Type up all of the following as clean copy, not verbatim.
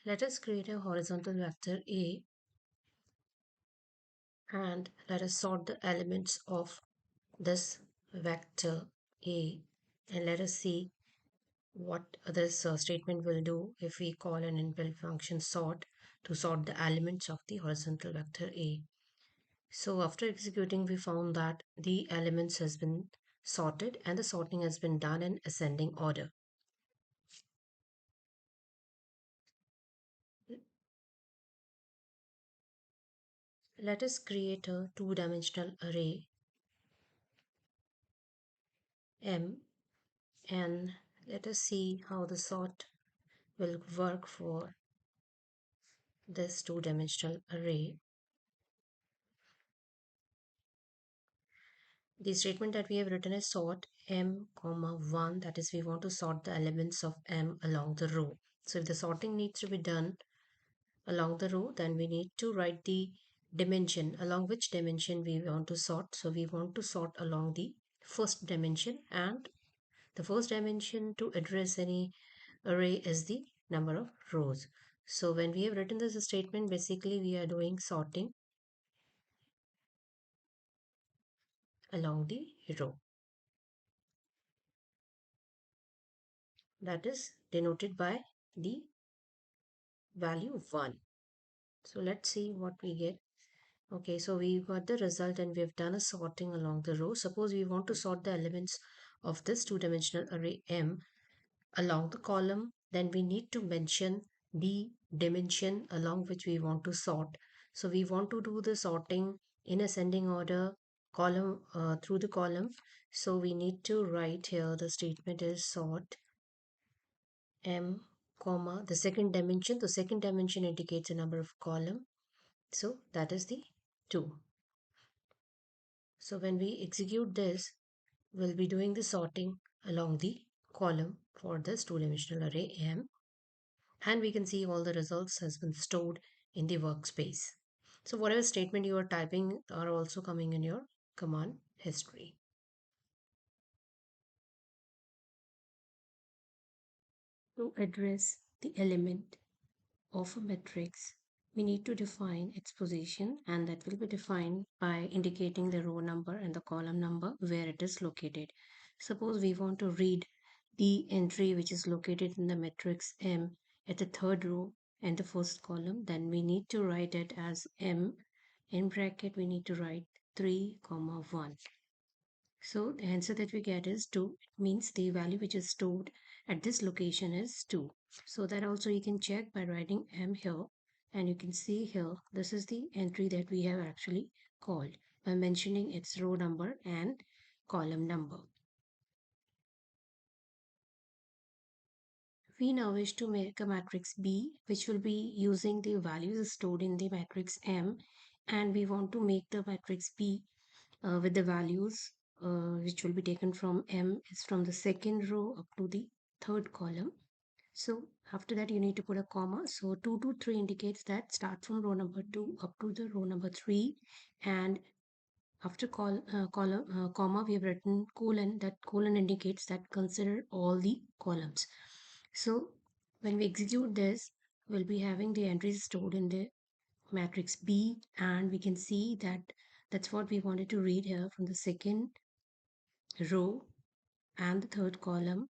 Let us create a horizontal vector A and let us sort the elements of this vector A, and let us see what this statement will do if we call an inbuilt function sort to sort the elements of the horizontal vector A. So after executing, we found that the elements has been sorted and the sorting has been done in ascending order. Let us create a two-dimensional array M, and let us see how the sort will work for this two-dimensional array. The statement that we have written is sort m comma 1, that is we want to sort the elements of m along the row. So if the sorting needs to be done along the row, then we need to write the dimension along which dimension we want to sort. So we want to sort along the first dimension, and the first dimension to address any array is the number of rows. So when we have written this statement, basically we are doing sorting along the row, that is denoted by the value 1. So let's see what we get. Okay, so we got the result and we've done a sorting along the row. Suppose we want to sort the elements of this two-dimensional array M along the column, then we need to mention the dimension along which we want to sort. So we want to do the sorting in ascending order, column through the column. So we need to write here the statement is sort M comma the second dimension indicates a number of column, so that is the 2. So when we execute this, we'll be doing the sorting along the column for this two-dimensional array M, and we can see all the results has been stored in the workspace. So whatever statement you are typing are also coming in your command history. To address the element of a matrix, we need to define its position, and that will be defined by indicating the row number and the column number where it is located. Suppose we want to read the entry which is located in the matrix M at the third row and the first column, then we need to write it as M in bracket, we need to write 3 comma 1. So the answer that we get is 2. It means the value which is stored at this location is 2. So that also you can check by writing M here, and you can see here this is the entry that we have actually called by mentioning its row number and column number. We now wish to make a matrix B which will be using the values stored in the matrix M, and we want to make the matrix B with the values which will be taken from M is from the second row up to the third column. So after that you need to put a comma. So 2 to 3 indicates that start from row number 2 up to the row number 3, and after comma we have written colon. That colon indicates that consider all the columns. So when we execute this, we'll be having the entries stored in the matrix B, and we can see that that's what we wanted to read here from the second row and the third column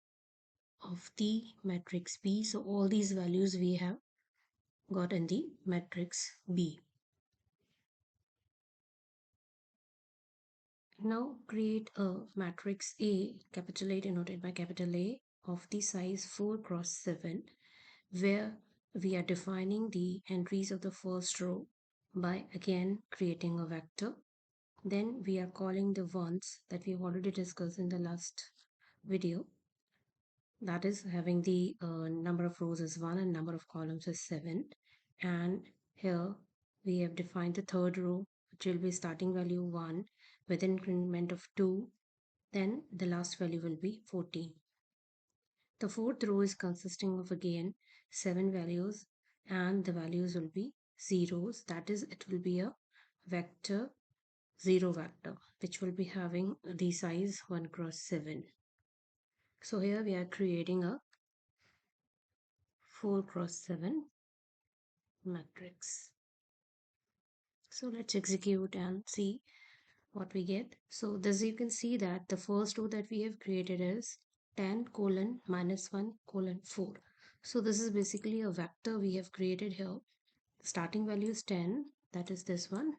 of the matrix B. So all these values we have got in the matrix B. Now create a matrix A, capital A denoted by capital A, of the size 4 cross 7, where we are defining the entries of the first row by again creating a vector. Then we are calling the ones that we've already discussed in the last video, that is having the number of rows is 1 and number of columns is 7. And here we have defined the third row, which will be starting value 1 with increment of 2, then the last value will be 14. The fourth row is consisting of again 7 values, and the values will be zeros, that is it will be a vector 0 vector which will be having the size 1 cross 7. So here we are creating a 4 cross 7 matrix. So let's execute and see what we get. So this you can see that the first row that we have created is 10 colon minus 1 colon 4. So this is basically a vector we have created here. The starting value is 10, that is this one.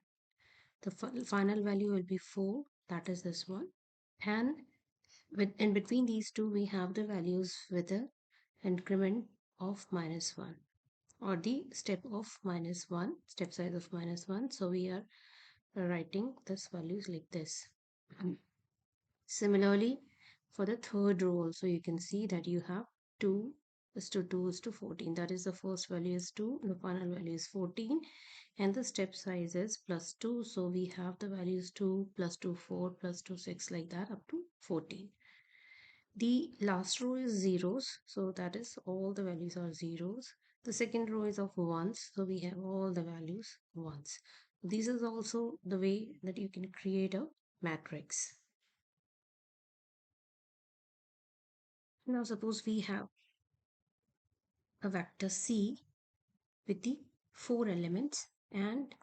The final value will be 4, that is this one. And in between these two, we have the values with the increment of minus 1 or the step of minus 1, step size of minus 1. So we are writing this values like this. Similarly, for the third row also you can see that you have 2 is to 2 is to 14. That is the first value is 2, the final value is 14 and the step size is plus 2. So we have the values 2 plus 2 4 plus 2 6 like that up to 14. The last row is zeros, so that is all the values are zeros. The second row is of ones, so we have all the values ones. This is also the way that you can create a matrix. Now suppose we have a vector C with the 4 elements and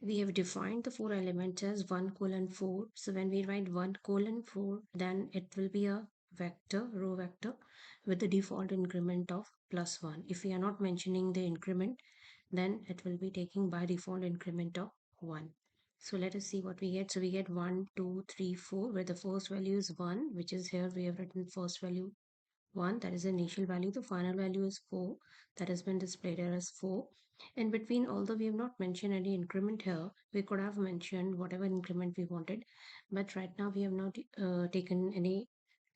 we have defined the 4 elements as 1 colon 4. So when we write 1 colon 4, then it will be a vector, row vector with the default increment of plus 1. If we are not mentioning the increment, then it will be taking by default increment of 1. So let us see what we get. So we get 1, 2, 3, 4, where the first value is 1, which is here we have written first value 1, that is the initial value. The final value is 4, that has been displayed here as 4. In between, although we have not mentioned any increment here, we could have mentioned whatever increment we wanted, but right now we have not taken any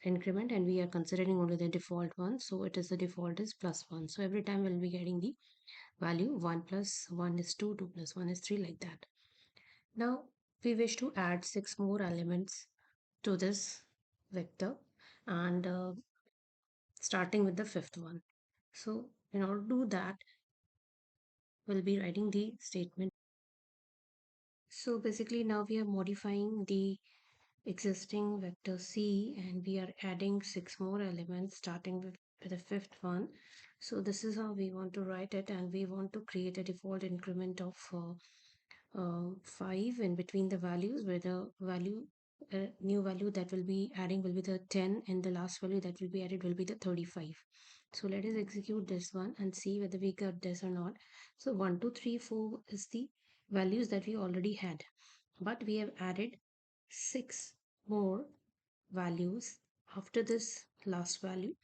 increment and we are considering only the default one. So it is the default is plus 1. So every time we'll be getting the value 1 plus 1 is 2, 2 plus 1 is 3, like that. Now we wish to add 6 more elements to this vector and starting with the fifth one. So in order to do that, we'll be writing the statement. So basically now we are modifying the existing vector C and we are adding 6 more elements starting with the fifth one. So this is how we want to write it and we want to create a default increment of 5 in between the values where the value new value that will be adding will be the 10 and the last value that will be added will be the 35. So let us execute this one and see whether we got this or not. So 1 2 3 4 is the values that we already had, but we have added 6 more values after this last value.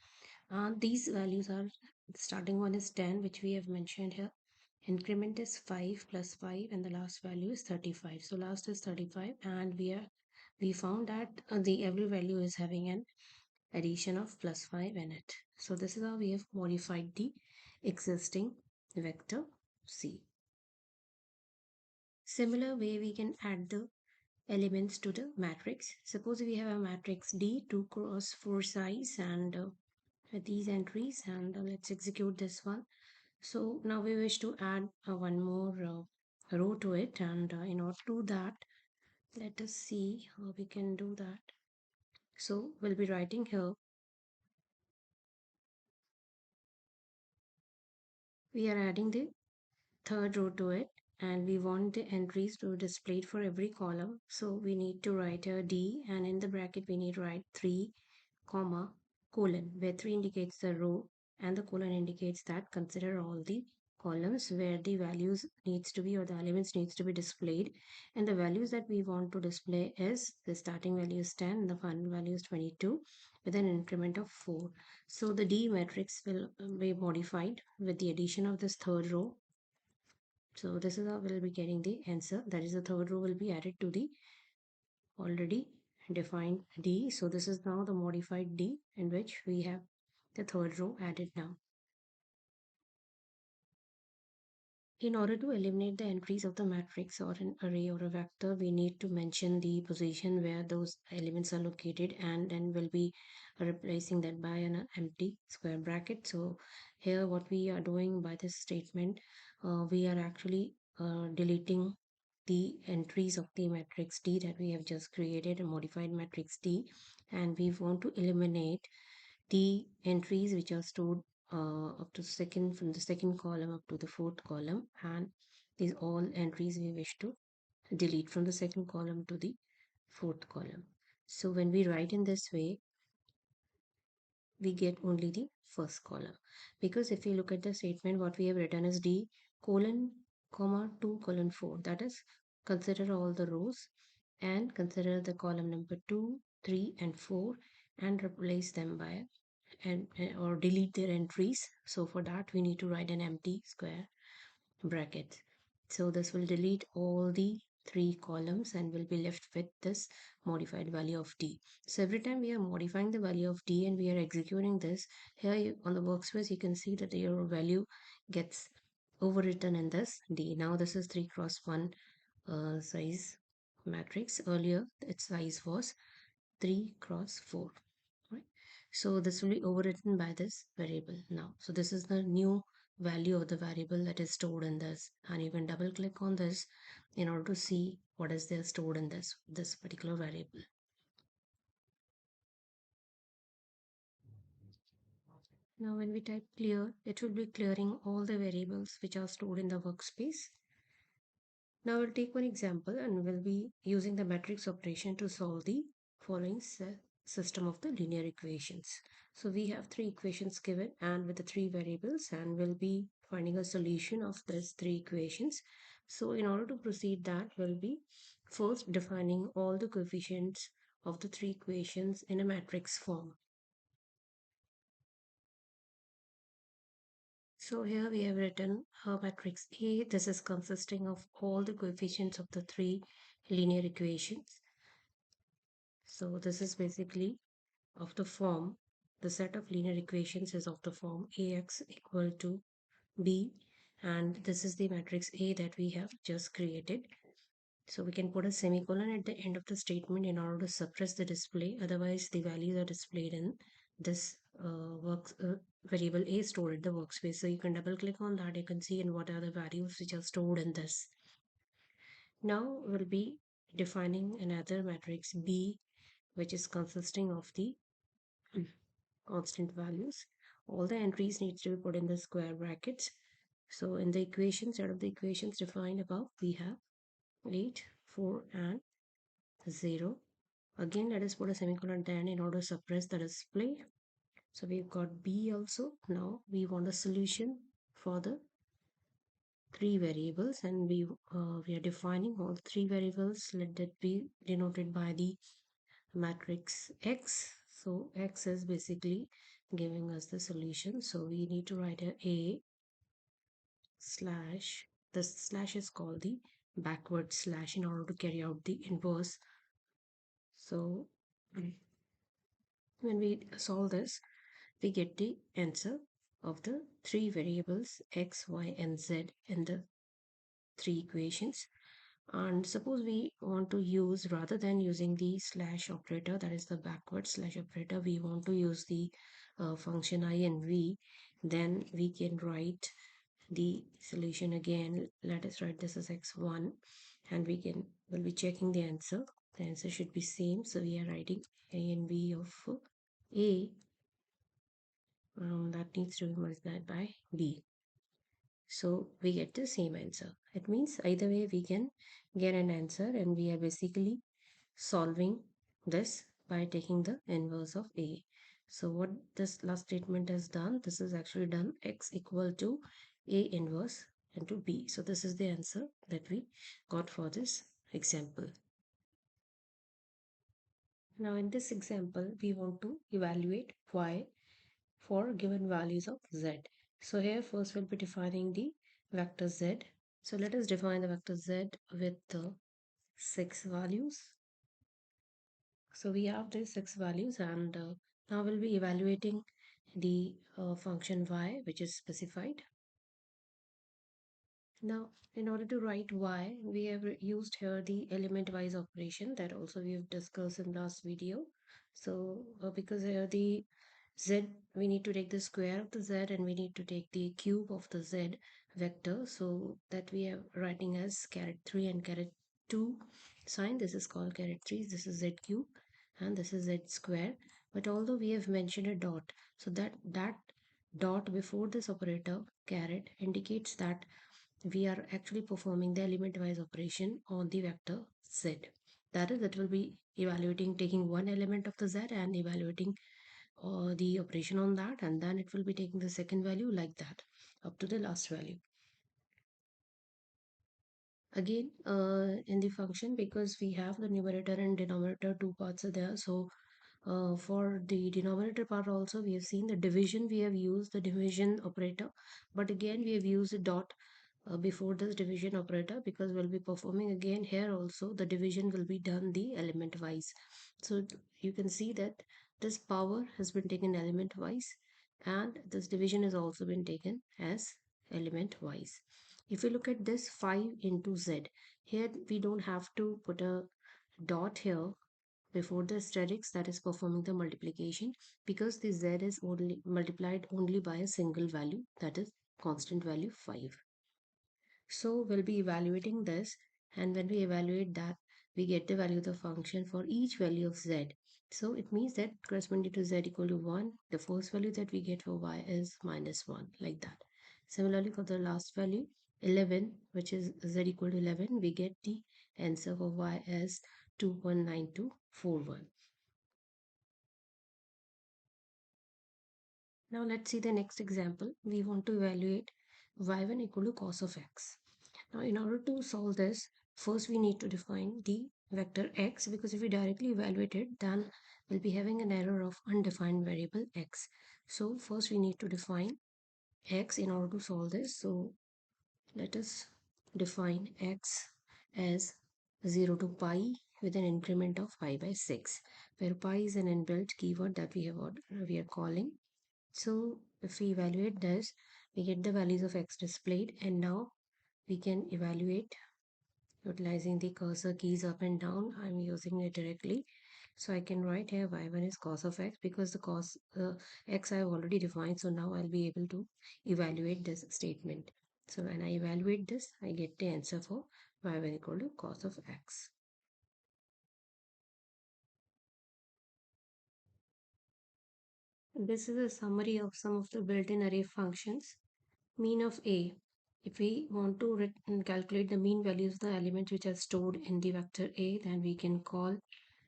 These values are, the starting one is 10, which we have mentioned here. Increment is 5 plus 5 and the last value is 35. So last is 35 and we found that the every value is having an addition of plus 5 in it. So this is how we have modified the existing vector C. Similar way we can add the elements to the matrix. Suppose we have a matrix D 2 cross 4 size and with these entries and let's execute this one. So now we wish to add one more row to it and in order to do that, let us see how we can do that. So we'll be writing here, we are adding the third row to it and we want the entries to display for every column. So we need to write a D and in the bracket we need to write 3 comma colon, where 3 indicates the row and the colon indicates that consider all the columns where the values needs to be or the elements needs to be displayed, and the values that we want to display is the starting value is 10 and the final value is 22 with an increment of 4. So the D matrix will be modified with the addition of this third row. So this is how we'll be getting the answer, that is the third row will be added to the already defined D. So this is now the modified D in which we have the third row added now. In order to eliminate the entries of the matrix or an array or a vector, we need to mention the position where those elements are located and then we'll be replacing that by an empty square bracket. So here what we are doing by this statement, we are actually deleting the entries of the matrix D that we have just created, a modified matrix D, and we want to eliminate the entries which are stored up to second, from the second column up to the fourth column, and these all entries we wish to delete from the second column to the fourth column. So when we write in this way, we get only the first column, because if you look at the statement, what we have written is d colon comma 2 colon 4, that is, consider all the rows and consider the column number 2, 3 and 4 and replace them by and or delete their entries. So for that we need to write an empty square bracket. So this will delete all the three columns and will be left with this modified value of d. So every time we are modifying the value of d and we are executing this, here on the workspace you can see that your value gets overwritten in this d. Now this is 3 cross 1 size matrix. Earlier its size was 3 cross 4. Right? So this will be overwritten by this variable now. So this is the new value of the variable that is stored in this, and you can double click on this in order to see what is there stored in this particular variable. Now when we type clear, it will be clearing all the variables which are stored in the workspace. Now we'll take one example and we'll be using the matrix operation to solve the following system of the linear equations. So we have three equations given and with the three variables, and we'll be finding a solution of these three equations. So in order to proceed that, we'll be first defining all the coefficients of the three equations in a matrix form. So here we have written a matrix A. This is consisting of all the coefficients of the three linear equations. So this is basically of the form, the set of linear equations is of the form Ax equal to B, and this is the matrix A that we have just created. So we can put a semicolon at the end of the statement in order to suppress the display, otherwise the values are displayed in this variable A stored at the workspace. So you can double click on that, you can see in what are the values which are stored in this. Now we'll be defining another matrix B, which is consisting of the constant values. All the entries need to be put in the square brackets. So in the equations, out of the equations defined above, we have 8, 4 and 0. Again, let us put a semicolon at the end in order to suppress the display. So we've got B also. Now we want a solution for the three variables, and we are defining all three variables. Let that be denoted by the matrix X. So X is basically giving us the solution. So we need to write a slash. This slash is called the backward slash in order to carry out the inverse. So when we solve this, we get the answer of the three variables x, y, and z in the three equations. And suppose we want to use, rather than using the slash operator, that is the backward slash operator, we want to use the function I and v, then we can write the solution again. Let us write this as x1, and will be checking the answer. The answer should be same, so we are writing a and b of a, that needs to be multiplied by b. So we get the same answer. It means either way we can get an answer, and we are basically solving this by taking the inverse of A. So what this last statement has done, this is actually done x equal to A inverse into B. So this is the answer that we got for this example. Now in this example, we want to evaluate y for given values of z. So here first we'll be defining the vector z. So let us define the vector z with the 6 values. So we have these 6 values, and now we'll be evaluating the function y, which is specified. Now, in order to write y, we have used here the element wise operation that also we have discussed in last video. So because here the z, we need to take the square of the z and we need to take the cube of the z vector. So that we are writing as caret 3 and caret 2 sign. This is called caret 3, this is z cube, and this is z square. But although we have mentioned a dot, so that dot before this operator caret indicates that we are actually performing the element wise operation on the vector z. That is, it will be evaluating, taking one element of the z and evaluating the operation on that, and then it will be taking the second value like that up to the last value. Again, in the function, because we have the numerator and denominator, two parts are there. So for the denominator part also, we have seen the division, we have used the division operator, but again we have used a dot before this division operator, because we'll be performing again here also the division will be done the element wise. So you can see that this power has been taken element wise, and this division has also been taken as element wise. If you look at this 5 into z, here we don't have to put a dot here before the asterisk that is performing the multiplication, because the z is only multiplied only by a single value, that is constant value 5. So we'll be evaluating this, and when we evaluate that, we get the value of the function for each value of z. So it means that corresponding to z equal to 1, the first value that we get for y is -1, like that. Similarly, for the last value 11, which is z equal to 11, we get the answer for y as 2.9241. Now let's see the next example. We want to evaluate y1 equal to cos of x. Now in order to solve this, first we need to define the vector x, because if we directly evaluate it, then we'll be having an error of undefined variable x. So first we need to define x in order to solve this. So let us define x as 0 to pi with an increment of pi by 6, where pi is an inbuilt keyword that we are calling. So if we evaluate this, we get the values of x displayed, and now we can evaluate utilizing the cursor keys up and down. I'm using it directly. So I can write here y1 is cos of x, because the cos x I have already defined. So now I'll be able to evaluate this statement. So when I evaluate this, I get the answer for y1 equal to cos of x. This is a summary of some of the built-in array functions. Mean of A. If we want to calculate the mean values of the elements which are stored in the vector A, then we can call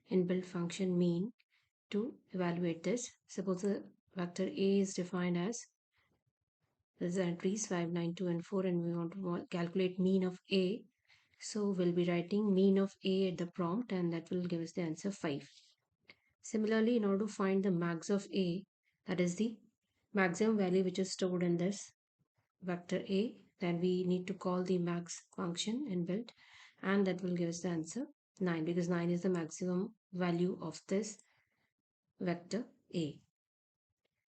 inbuilt function mean to evaluate this. Suppose the vector A is defined as the entries 5, 9, 2, and 4, and we want to calculate mean of A. So we'll be writing mean of A at the prompt, and that will give us the answer 5. Similarly, in order to find the max of A, that is the maximum value which is stored in this vector A, then we need to call the max function inbuilt, and that will give us the answer 9, because 9 is the maximum value of this vector A.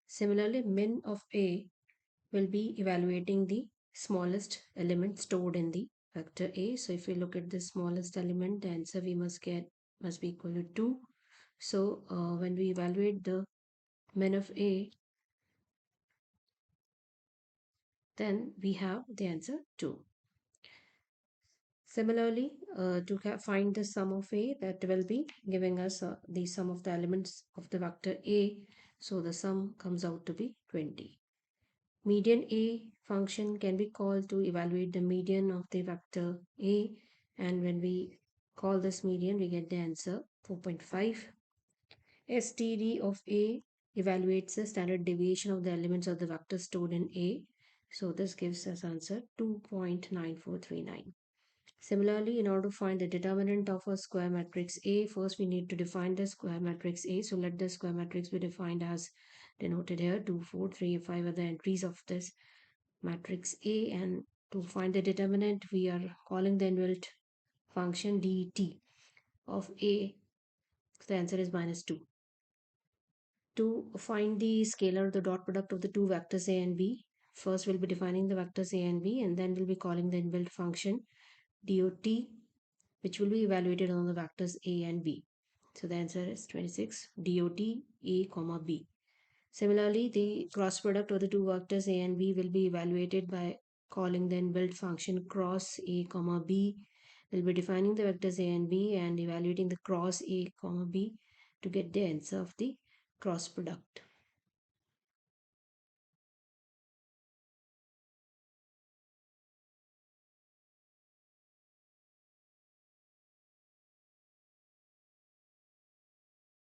Similarly, min of A will be evaluating the smallest element stored in the vector A. So if we look at the smallest element, the answer we must get must be equal to 2. So when we evaluate the min of A, then we have the answer 2. Similarly, to find the sum of A, that will be giving us the sum of the elements of the vector A. So the sum comes out to be 20. Median A function can be called to evaluate the median of the vector A, and when we call this median, we get the answer 4.5. STD of A evaluates the standard deviation of the elements of the vector stored in A. So this gives us answer 2.9439. Similarly, in order to find the determinant of a square matrix A, first we need to define the square matrix A. So let the square matrix be defined as denoted here. 2, 4, 3, 5 are the entries of this matrix A, and to find the determinant, we are calling the inbuilt function det of A. The answer is -2. To find the scalar, the dot product of the two vectors A and B, first we'll be defining the vectors A and B, and then we'll be calling the inbuilt function dot, which will be evaluated on the vectors A and B. So the answer is 26, dot A comma B. Similarly, the cross product of the two vectors A and B will be evaluated by calling the inbuilt function cross A comma B. We'll be defining the vectors A and B and evaluating the cross A comma B to get the answer of the cross product.